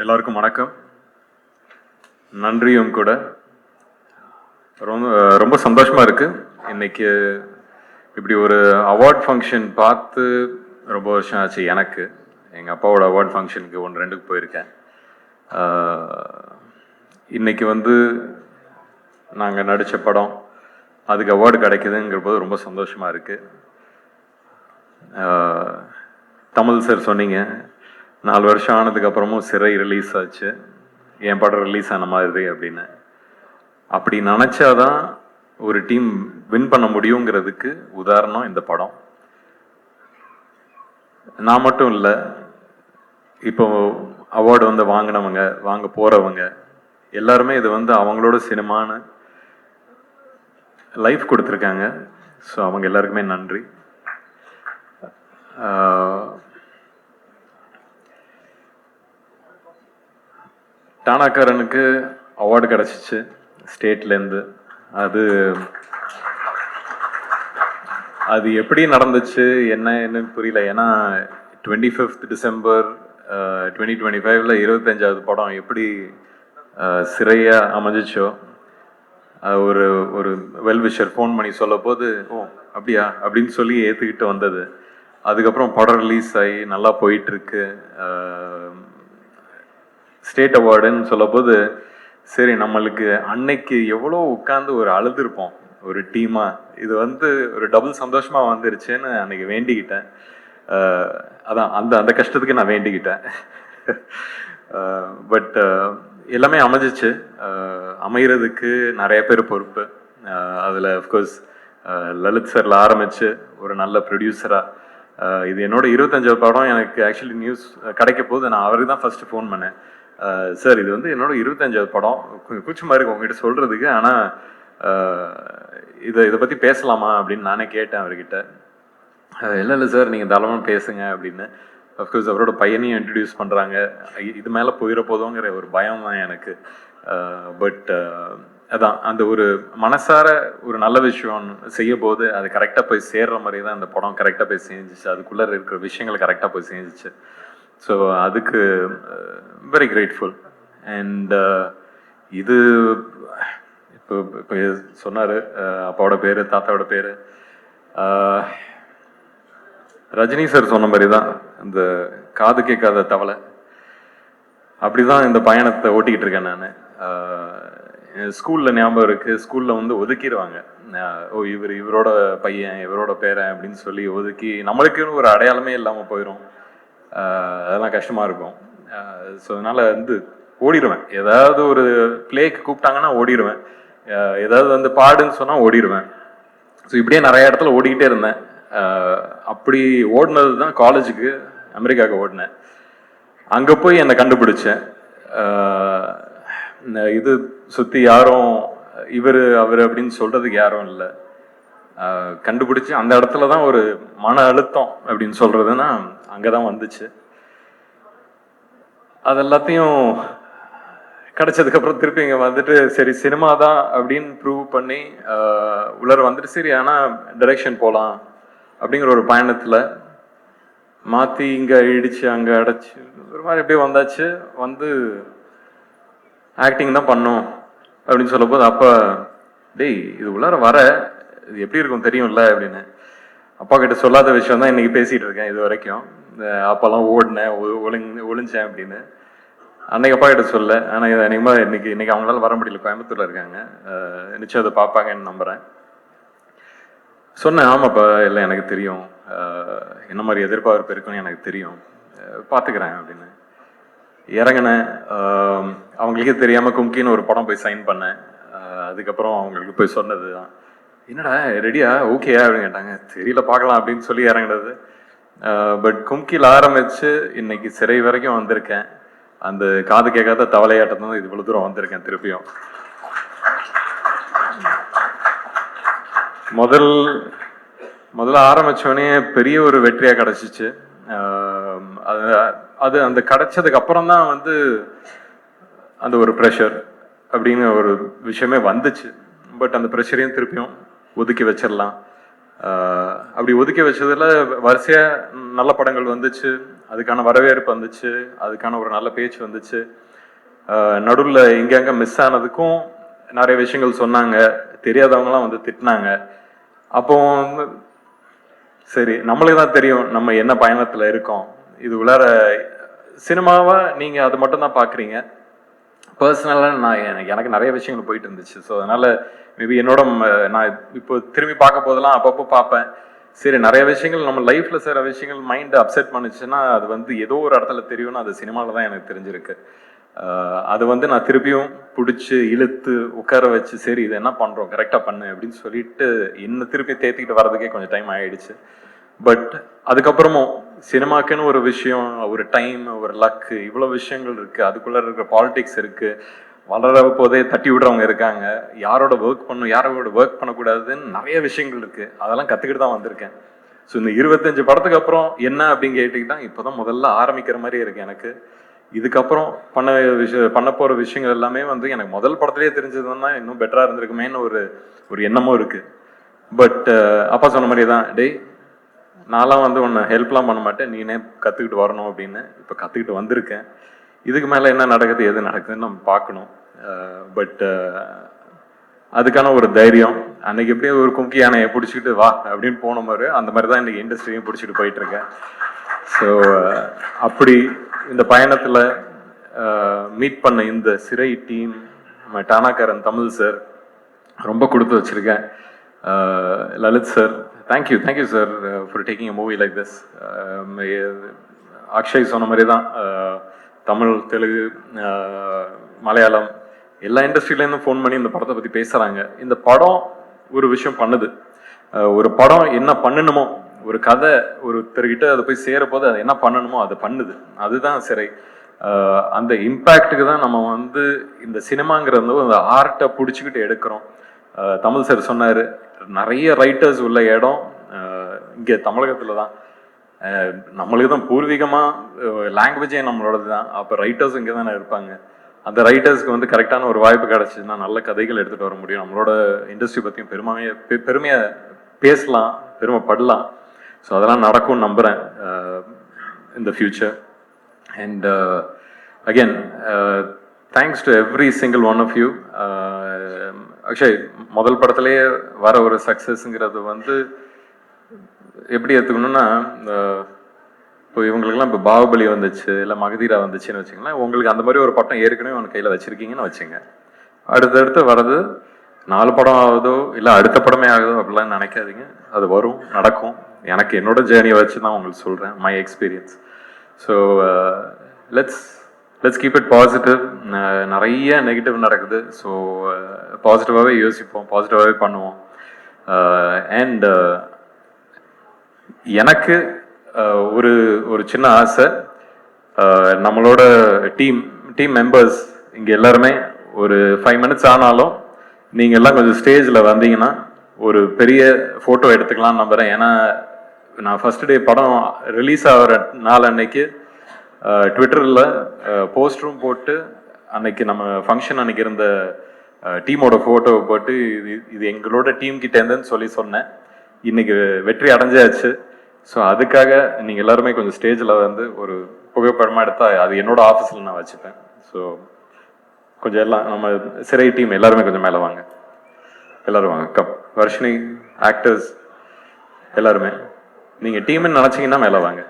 எல்லாருக்கும் வணக்கம். நன்றியும் கூட. ரொம்ப ரொம்ப சந்தோஷமா இருக்கு. இன்னைக்கு இப்படி ஒரு அவார்ட் ஃபங்க்ஷன் பார்த்து ரொம்ப வருஷம் ஆச்சு. எனக்கு எங்கள் அப்பாவோட அவார்ட் ஃபங்க்ஷனுக்கு 1-2க்கு போயிருக்கேன். இன்னைக்கு நாங்கள் நடித்த படம் அதுக்கு அவார்டு கிடைக்குதுங்கிற போது ரொம்ப சந்தோஷமாக இருக்குது. தமிழ் சார் சொன்னீங்க, 4 வருஷம் ஆனதுக்கு அப்புறமும் சிறை ரிலீஸ் ஆச்சு, என் படம் ரிலீஸ் ஆன மாதிரி அப்படின்னு. அப்படி நினைச்சாதான் ஒரு டீம் வின் பண்ண முடியுங்கிறதுக்கு உதாரணம் இந்த படம். நான் மட்டும் இல்லை, இப்போ அவார்டு வாங்கினவங்க, வாங்க போறவங்க எல்லாருமே இது அவங்களோட சினிமான்னு லைஃப் கொடுத்துருக்காங்க. ஸோ அவங்க எல்லாருக்குமே நன்றி. டானாக்காரனுக்கு அவார்டு கிடச்சிச்சு ஸ்டேட்லேருந்து. அது எப்படி நடந்துச்சு என்னன்னு புரியல. ஏன்னா 25th December 2025 25வது படம் எப்படி சிறையாக அமைஞ்சிச்சோ, ஒரு ஒரு வெல்விஷர் ஃபோன் பண்ணி சொல்ல போது, ஓ அப்படியா அப்படின்னு சொல்லி ஏற்றுக்கிட்டு வந்தது. அதுக்கப்புறம் படம் ரிலீஸ் ஆகி நல்லா போயிட்டுருக்கு. ஸ்டேட் அவார்டுன்னு சொல்ல போது, சரி நம்மளுக்கு அன்னைக்கு எவ்வளோ உட்காந்து ஒரு அழுதுருப்போம் ஒரு டீமா. இது ஒரு டபுள் சந்தோஷமா வந்துருச்சுன்னு அன்னைக்கு வேண்டிக்கிட்டேன். அதான் அந்த அந்த கஷ்டத்துக்கு நான் வேண்டிக்கிட்டேன். பட் எல்லாமே அமைஞ்சிச்சு. அமைகிறதுக்கு நிறைய பேர் பொறுப்பு. அதில் அஃப்கோர்ஸ் லலித் சார்ல ஆரம்பிச்சு ஒரு நல்ல ப்ரொடியூசராக, இது என்னோட 25வது படம். எனக்கு ஆக்சுவலி நியூஸ் கிடைக்க போது நான் அவருக்கு தான் ஃபர்ஸ்ட் ஃபோன் பண்ணேன். சார் இது என்னோட 25வது படம், கொஞ்சம் கூச்சமாக இருக்கு உங்ககிட்ட சொல்கிறதுக்கு, ஆனால் இதை பற்றி பேசலாமா அப்படின்னு நானே கேட்டேன் அவர்கிட்ட. இல்லை சார் நீங்கள் தாராளமாக பேசுங்க அப்படின்னு. அஃப்கோர்ஸ் அவரோட பையனையும் இன்ட்ரடியூஸ் பண்ணுறாங்க. இது மேலே போயிட போதோங்கிற ஒரு பயம் தான் எனக்கு. பட் அதான் அந்த ஒரு மனசார ஒரு நல்ல விஷயம் செய்ய போது அது கரெக்டாக போய் சேர்ற மாதிரி தான் இந்த படம் கரெக்டாக போய் செஞ்சிச்சு. அதுக்குள்ளே இருக்கிற விஷயங்கள் கரெக்டாக போய் செஞ்சிச்சு. ஸோ அதுக்கு வெரி கிரேட்ஃபுல். அண்ட் இது இப்போ சொன்னார் அப்பாவோட பேர், தாத்தாவோட பேர். ரஜினி சார் சொன்ன மாதிரி தான் இந்த காது கேட்காத தவளை. அப்படிதான் இந்த பயணத்தை ஓட்டிக்கிட்டு இருக்கேன் நான். ஸ்கூலில் ஞாபகம் இருக்குது, ஸ்கூலில் ஒதுக்கிடுவாங்க. ஓ இவரோட பையன், இவரோட பேரன் அப்படின்னு சொல்லி ஒதுக்கி நம்மளுக்குன்னு ஒரு அடையாளமே இல்லாமல் போயிடும். அதெல்லாம் கஷ்டமாக இருக்கும். ஸோ அதனால் ஓடிடுவேன். ஏதாவது ஒரு பிளேக்கு கூப்பிட்டாங்கன்னா ஓடிடுவேன். ஏதாவது பாடுன்னு சொன்னால் ஓடிடுவேன். ஸோ இப்படியே நிறைய இடத்துல ஓடிக்கிட்டே இருந்தேன். அப்படி ஓடினது தான் காலேஜுக்கு அமெரிக்காவுக்கு ஓடினேன். அங்கே போய் என்னை கண்டுபிடிச்சேன். இது சுற்றி யாரும் இவர் அவர் அப்படின்னு சொல்கிறதுக்கு யாரும் இல்லை. கண்டுபிடிச்சி அந்த இடத்துல தான் ஒரு மன அழுத்தம் அப்படின்னு சொல்கிறதுன்னா அங்கே தான் வந்துச்சு. அது எல்லாத்தையும் கிடைச்சதுக்கப்புறம் திருப்பி இங்கே சரி சினிமா தான் அப்படின்னு ப்ரூவ் பண்ணி உள்ளர சரி ஆனால் டைரக்ஷன் போகலாம் அப்படிங்கிற ஒரு பயணத்தில் மாற்றி இங்கே இடிச்சு அங்கே அடைச்சி ஒரு மாதிரி எப்படியே வந்தாச்சு. ஆக்டிங் தான் பண்ணோம் அப்படின்னு சொல்ல போது அப்போ டேய் இது உள்ளார வர இது எப்படி இருக்கும் தெரியும்ல அப்படின்னு. அப்பா கிட்ட சொல்லாத விஷயம் தான் இன்னைக்கு பேசிகிட்டு இருக்கேன் இது வரைக்கும். அப்போல்லாம் ஓடினேன், ஒளிஞ்சேன் அப்படின்னு. அன்னைக்கு அப்பா கிட்ட சொல்ல, ஆனால் இது இன்னைக்கு அவங்களால வர முடியல, கோயம்புத்தூர்ல இருக்காங்க. நிச்சயம் அதை பார்ப்பாங்கன்னு நம்புகிறேன். சொன்னேன், ஆமாப்பா இல்லை எனக்கு தெரியும், என்ன மாதிரி எதிர்பார்ப்பு இருக்குன்னு எனக்கு தெரியும், பார்த்துக்கிறேன் அப்படின்னு. இறங்கினேன். அவங்களுக்கே தெரியாமல் கும்கின்னு ஒரு படம் போய் சைன் பண்ணேன். அதுக்கப்புறம் அவங்களுக்கு போய் சொன்னது தான், என்னடா ரெடியா ஓகேயா அப்படின்னு கேட்டாங்க. தெரியல பார்க்கலாம் அப்படின்னு சொல்லி இறங்கினது. பட் கும்கியில் ஆரம்பித்து இன்னைக்கு சிறை வரைக்கும் வந்திருக்கேன். அந்த காது கேட்காத தவளையாட்டம் தான் இது இவ்வளோ தூரம் வந்திருக்கேன். திருப்பியும் முதல்ல ஆரம்பித்தோடனே பெரிய ஒரு வெற்றியாக கிடச்சிச்சு. அது அந்த கிடைச்சதுக்கு அப்புறம் தான் அந்த ஒரு ப்ரெஷர் அப்படின்னு ஒரு விஷயமே வந்துச்சு. பட் அந்த ப்ரெஷரையும் திருப்பியும் ஒதுக்கி வச்சிடலாம். அப்படி ஒதுக்கி வச்சதில் வரிசையாக நல்ல படங்கள் வந்துச்சு. அதுக்கான வரவேற்பு வந்துச்சு, அதுக்கான ஒரு நல்ல பேச்சு வந்துச்சு. நடுவில் எங்கெங்க மிஸ் ஆனதுக்கும் நிறைய விஷயங்கள் சொன்னாங்க, தெரியாதவங்களாம் வந்து திட்டினாங்க. அப்போ வந்து சரி, நம்மளுக்கு தான் தெரியும் நம்ம என்ன பயணத்துல இருக்கோம். இது உள்ளார சினிமாவா நீங்க அது மட்டும் தான் பாக்குறீங்க. பர்சனலா நான் எனக்கு நிறைய விஷயங்கள் போயிட்டு இருந்துச்சு. ஸோ அதனால மேபி என்னோட நான் இப்போ திரும்பி பார்க்க போதெல்லாம் அப்பப்போ பார்ப்பேன். சரி, நிறைய விஷயங்கள் நம்ம லைஃப்ல சில விஷயங்கள் மைண்ட் அப்செட் பண்ணுச்சுன்னா அது வந்து ஏதோ ஒரு இடத்துல தெரியும்னு அது சினிமாவில் தான் எனக்கு தெரிஞ்சிருக்கு. அது வந்து நான் திருப்பியும் பிடிச்சி இழுத்து உட்கார வச்சு சரி இது என்ன பண்றோம் கரெக்டா பண்ணு அப்படின்னு சொல்லிட்டு இன்னும் திருப்பி தேத்திக்கிட்டு வர்றதுக்கே கொஞ்சம் டைம் ஆயிடுச்சு. பட் அதுக்கப்புறமும் சினிமாக்குன்னு ஒரு விஷயம், ஒரு டைம், ஒரு லக், இவ்வளவு விஷயங்கள் இருக்கு. அதுக்குள்ள இருக்கிற பாலிடிக்ஸ் இருக்கு. வளர போதே தட்டி விடுறவங்க இருக்காங்க. யாரோட ஒர்க் பண்ணும், யாரோட ஒர்க் பண்ணக்கூடாதுன்னு நிறைய விஷயங்கள் இருக்கு. அதெல்லாம் கத்துக்கிட்டு தான் வந்திருக்கேன். ஸோ இந்த 25 படத்துக்கு அப்புறம் என்ன அப்படின்னு கேட்டீங்கன்னா இப்போதான் முதல்ல ஆரம்பிக்கிற மாதிரி இருக்கு எனக்கு. இதுக்கப்புறம் பண்ண போற விஷயங்கள் எல்லாமே வந்து எனக்கு முதல் படத்திலேயே தெரிஞ்சதுன்னா இன்னும் பெட்டரா இருந்திருக்குமேன்னு ஒரு எண்ணமும் இருக்கு. பட் அப்பா சொன்ன மாதிரி தான், டேய் நான்லாம் வந்து உன்னை ஹெல்ப்லாம் பண்ண மாட்டேன், நீனே கற்றுக்கிட்டு வரணும் அப்படின்னு. இப்போ கற்றுக்கிட்டு வந்திருக்கேன். இதுக்கு மேலே என்ன நடக்குது எது நடக்குதுன்னு நம்ம பார்க்கணும். பட் அதுக்கான ஒரு தைரியம், அன்னைக்கு எப்படியே ஒரு கும்கி யானையை பிடிச்சிக்கிட்டு வா அப்படின்னு போன மாதிரி அந்த மாதிரி தான் இன்னைக்கு இண்டஸ்ட்ரியும் பிடிச்சிட்டு போயிட்டு இருக்கேன். ஸோ அப்படி இந்த பயணத்தில் மீட் பண்ண இந்த சிறை டீம், நம்ம டானாக்காரன் தமிழ் சார் ரொம்ப கொடுத்து வச்சிருக்கேன். Lalit sir, thank you sir for taking a movie like this. Akshay சொன்ன மாதிரி தான் தமிழ், தெலுங்கு, மலையாளம் எல்லா இண்டஸ்ட்ரியிலேருந்தும் ஃபோன் பண்ணி இந்த படத்தை பற்றி பேசுகிறாங்க. இந்த படம் ஒரு விஷயம் பண்ணுது. ஒரு படம் என்ன பண்ணணுமோ, ஒரு கதை ஒருத்தர்கிட்ட அதை போய் சேர போது அது என்ன பண்ணணுமோ அதை பண்ணுது. அதுதான் சிறை. அந்த இம்பேக்டுக்கு தான் நம்ம வந்து இந்த சினிமாங்கிறது அந்த ஆர்ட்டை பிடிச்சிக்கிட்டு எடுக்கிறோம். தமிழ் சார் சொன்னார், நிறைய ரைட்டர்ஸ் உள்ள இடம் இங்கே தமிழகத்தில் தான். நம்மளுக்கு தான் பூர்வீகமாக லாங்குவேஜே நம்மளோடது தான். அப்போ ரைட்டர்ஸ் இங்கே தானே இருப்பாங்க. அந்த ரைட்டர்ஸ்க்கு வந்து கரெக்டான ஒரு வாய்ப்பு கிடச்சிதுன்னா நல்ல கதைகள் எடுத்துகிட்டு வர முடியும். நம்மளோட இண்டஸ்ட்ரி பற்றியும் பெருமையாக பேசலாம், பெருமைப்படலாம். ஸோ அதெல்லாம் நடக்கும்னு நம்புகிறேன் இந்த future. And again thanks to every single one of you. Akshay, முதல் படத்துலேயே வர ஒரு சக்ஸஸ்ங்கிறது வந்து எப்படி எடுத்துக்கணும்னா, இப்போ இவங்களுக்குலாம் இப்போ பாகுபலி வந்துச்சு, இல்லை மகதீரா வந்துச்சுன்னு வச்சுங்களேன். உங்களுக்கு அந்த மாதிரி ஒரு பட்டம் ஏற்கனவே உனக்கு கையில் வச்சுருக்கீங்கன்னு வச்சுங்க. அடுத்தடுத்து வர்றது 4 படம் ஆகுதோ இல்லை அடுத்த படமே ஆகுதோ அப்படிலாம் நினைக்காதீங்க. அது வரும், நடக்கும். எனக்கு என்னோட ஜேர்னியை வச்சு தான் உங்களுக்கு சொல்கிறேன், my experience. So let's keep it positive. நிறைய நெகட்டிவ் நடக்குது. ஸோ பாசிட்டிவாகவே யோசிப்போம், பாசிட்டிவாகவே பண்ணுவோம். அண்ட் எனக்கு ஒரு சின்ன ஆசை, நம்மளோட டீம் மெம்பர்ஸ் இங்கே எல்லாருமே ஒரு 5 minutes ஆனாலும் நீங்கள் எல்லாம் கொஞ்சம் ஸ்டேஜில் வந்தீங்கன்னா ஒரு பெரிய ஃபோட்டோ எடுத்துக்கலாம்னு நம்புகிறேன். ஏன்னா நான் ஃபர்ஸ்ட் டே படம் ரிலீஸ் ஆகிற நாள் அன்னைக்கு ட்விட்டரில் போஸ்டரும் போட்டு அன்னைக்கு நம்ம ஃபங்க்ஷன் அன்னைக்கு இருந்த டீமோட ஃபோட்டோவை போட்டு இது எங்களோட டீம் கிட்டேருந்துன்னு சொல்லி சொன்னேன். இன்னைக்கு வெற்றி அடைஞ்சாச்சு. ஸோ அதுக்காக நீங்கள் எல்லாருமே கொஞ்சம் ஸ்டேஜில் வந்து ஒரு புகைப்படமாக எடுத்தால் அது என்னோட ஆஃபீஸில் நான் வச்சுப்பேன். ஸோ கொஞ்சம் எல்லாம் நம்ம சிறை டீம் எல்லாருமே கொஞ்சம் மேலே வாங்க, எல்லாரும் வாங்க. வர்ஷினி, ஆக்டர்ஸ் எல்லாருமே நீங்கள் டீம்னு நினச்சிங்கன்னா மேலே வாங்க.